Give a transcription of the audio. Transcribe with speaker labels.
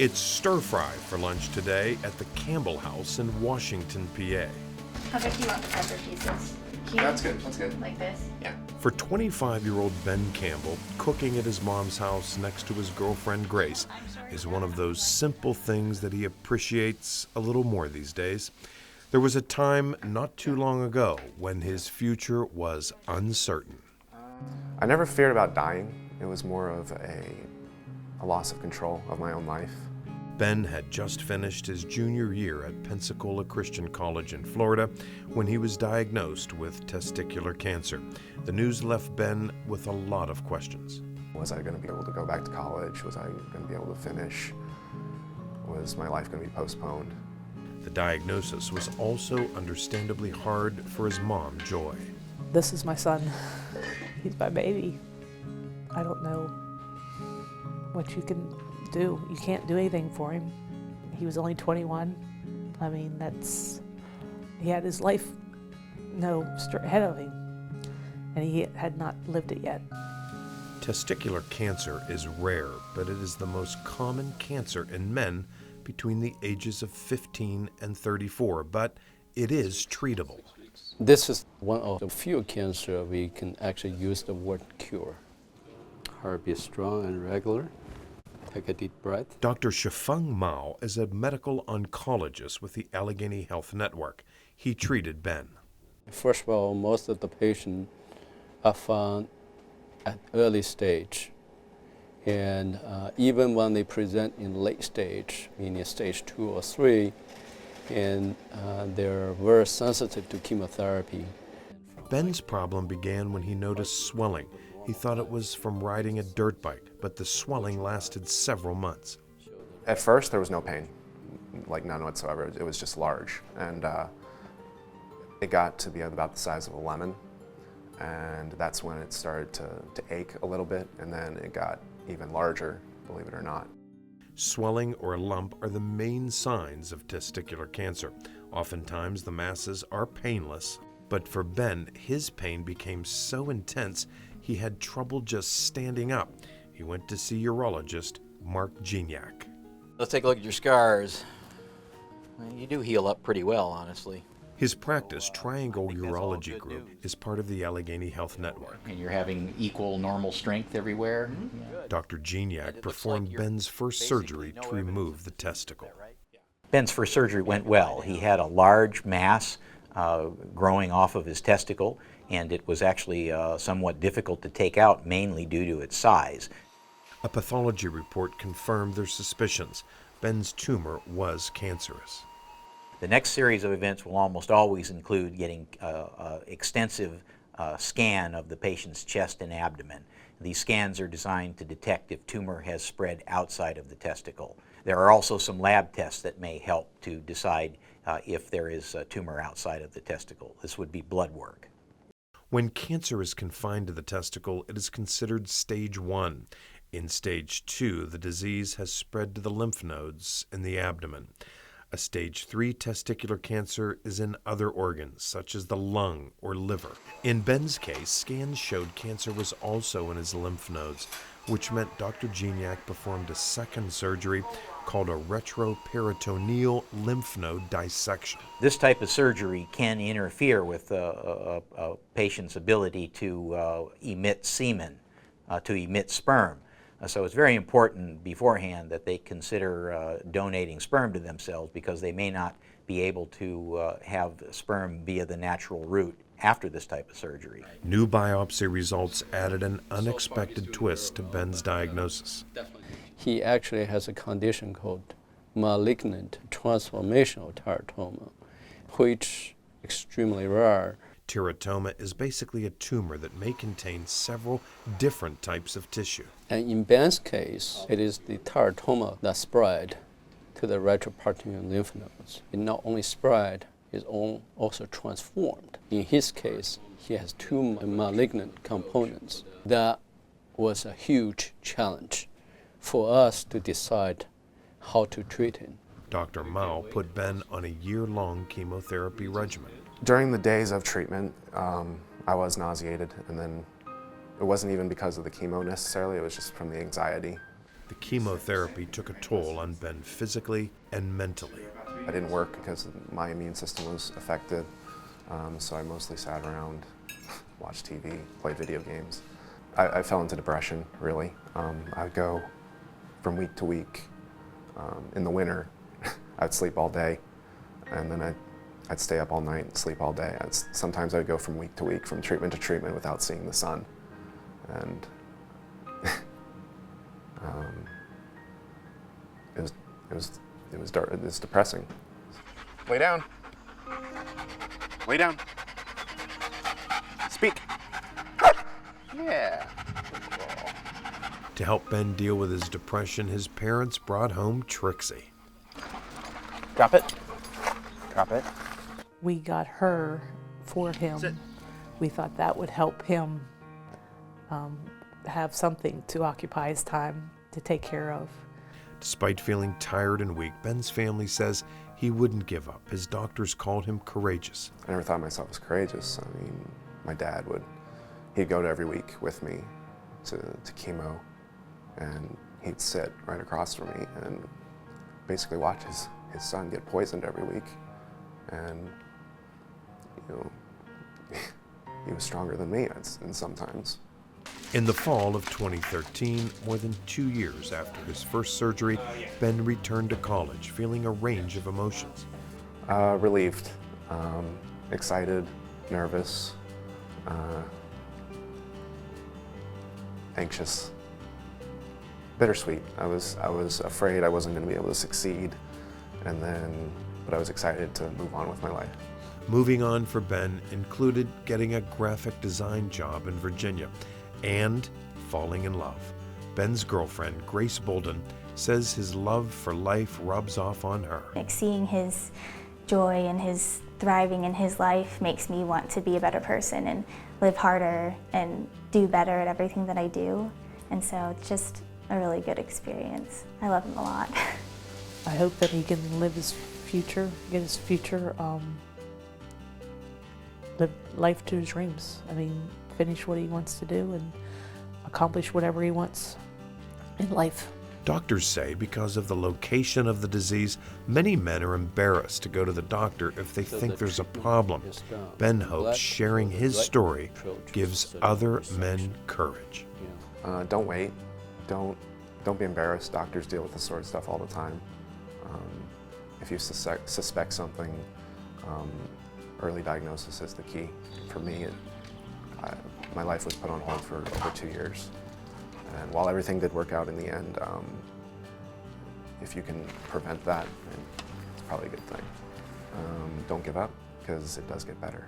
Speaker 1: It's stir-fry for lunch today at the Campbell House in Washington, PA.
Speaker 2: How big do you want the pepper pieces? Cube?
Speaker 3: That's good, that's good.
Speaker 2: Like this?
Speaker 3: Yeah.
Speaker 1: For 25-year-old Ben Campbell, cooking at his mom's house next to his girlfriend Grace is one of those simple things that he appreciates a little more these days. There was a time not too long ago when his future was uncertain.
Speaker 3: I never feared about dying. It was more of a loss of control of my own life.
Speaker 1: Ben had just finished his junior year at Pensacola Christian College in Florida when he was diagnosed with testicular cancer. The news left Ben with a lot of questions.
Speaker 3: Was I going to be able to go back to college? Was I going to be able to finish? Was my life going to be postponed?
Speaker 1: The diagnosis was also understandably hard for his mom, Joy.
Speaker 4: This is my son. He's my baby. I don't know what you can do. You can't do anything for him. He was only 21. I mean, he had his life straight ahead of him, and he had not lived it yet.
Speaker 1: Testicular cancer is rare, but it is the most common cancer in men between the ages of 15 and 34, but it is treatable.
Speaker 5: This is one of the few cancers we can actually use the word cure. Heartbeat strong and regular. Take a deep breath.
Speaker 1: Dr. Shifeng Mao is a medical oncologist with the Allegheny Health Network. He treated Ben.
Speaker 5: First of all, most of the patients are found at early stage. And even when they present in late stage, meaning stage 2 or 3, and they're very sensitive to chemotherapy.
Speaker 1: Ben's problem began when he noticed swelling. He thought it was from riding a dirt bike, but the swelling lasted several months.
Speaker 3: At first, there was no pain, like none whatsoever. It was just large. And it got to be about the size of a lemon. And that's when it started to ache a little bit, and then it got even larger, believe it or not.
Speaker 1: Swelling or a lump are the main signs of testicular cancer. Oftentimes, the masses are painless. But for Ben, his pain became so intense, he had trouble just standing up. He went to see urologist Mark Gignac.
Speaker 6: Let's take a look at your scars. You do heal up pretty well, honestly.
Speaker 1: His practice, Triangle Urology Group, is part of the Allegheny Health Network.
Speaker 7: And you're having equal normal strength everywhere?
Speaker 1: Mm-hmm. Dr. Gignac performed Ben's first surgery to remove the testicle.
Speaker 7: Ben's first surgery went well. He had a large mass growing off of his testicle, and it was actually somewhat difficult to take out, mainly due to its size.
Speaker 1: A pathology report confirmed their suspicions. Ben's tumor was cancerous.
Speaker 7: The next series of events will almost always include getting extensive scan of the patient's chest and abdomen. These scans are designed to detect if tumor has spread outside of the testicle. There are also some lab tests that may help to decide if there is a tumor outside of the testicle. This would be blood work.
Speaker 1: When cancer is confined to the testicle, it is considered stage 1. In stage 2, the disease has spread to the lymph nodes in the abdomen. A stage 3 testicular cancer is in other organs, such as the lung or liver. In Ben's case, scans showed cancer was also in his lymph nodes, which meant Dr. Gignac performed a second surgery called a retroperitoneal lymph node dissection.
Speaker 7: This type of surgery can interfere with a patient's ability to emit semen, to emit sperm. So it's very important beforehand that they consider donating sperm to themselves, because they may not be able to have sperm via the natural route after this type of surgery.
Speaker 1: New biopsy results added an unexpected twist to Ben's diagnosis.
Speaker 5: He actually has a condition called malignant transformational teratoma, which is extremely rare.
Speaker 1: Teratoma is basically a tumor that may contain several different types of tissue.
Speaker 5: And in Ben's case, it is the teratoma that spread to the retroperitoneal lymph nodes. It not only spread, it's also transformed. In his case, he has 2 malignant components. That was a huge challenge for us to decide how to treat him.
Speaker 1: Dr. Mao put Ben on a year-long chemotherapy regimen.
Speaker 3: During the days of treatment, I was nauseated, and then it wasn't even because of the chemo necessarily, it was just from the anxiety.
Speaker 1: The chemotherapy took a toll on Ben physically and mentally.
Speaker 3: I didn't work because my immune system was affected, so I mostly sat around, watched TV, played video games. I fell into depression, really. I'd go from week to week. In the winter, I'd sleep all day, and then I'd stay up all night and sleep all day. Sometimes I'd go from week to week, from treatment to treatment without seeing the sun. And it was dark. It was depressing. Lay down. Lay down. Speak. Yeah.
Speaker 1: To help Ben deal with his depression, his parents brought home Trixie.
Speaker 3: Drop it. Drop it.
Speaker 4: We got her for him.
Speaker 3: Sit.
Speaker 4: We thought that would help him have something to occupy his time to take care of.
Speaker 1: Despite feeling tired and weak, Ben's family says he wouldn't give up. His doctors called him courageous.
Speaker 3: I never thought myself as courageous. I mean, my dad he'd go to every week with me to chemo, and he'd sit right across from me and basically watch his son get poisoned every week. And, you know, he was stronger than me and sometimes.
Speaker 1: In the fall of 2013, more than 2 years after his first surgery, Ben returned to college, feeling a range of emotions.
Speaker 3: Relieved, excited, nervous, anxious, bittersweet. I was afraid I wasn't going to be able to succeed, but I was excited to move on with my life.
Speaker 1: Moving on for Ben included getting a graphic design job in Virginia and falling in love. Ben's girlfriend, Grace Bolden, says his love for life rubs off on her.
Speaker 2: Like seeing his joy and his thriving in his life makes me want to be a better person and live harder and do better at everything that I do. And so it's just a really good experience. I love him a lot.
Speaker 4: I hope that he can live his future, get his future, live life to his dreams. I mean, finish what he wants to do and accomplish whatever he wants in life.
Speaker 1: Doctors say because of the location of the disease, many men are embarrassed to go to the doctor if they think there's a problem. Ben hopes sharing his story gives other men courage.
Speaker 3: Don't wait. Don't be embarrassed. Doctors deal with this sort of stuff all the time. If you suspect something, early diagnosis is the key. For me, my life was put on hold for over 2 years. And while everything did work out in the end, if you can prevent that, it's probably a good thing. Don't give up, because it does get better.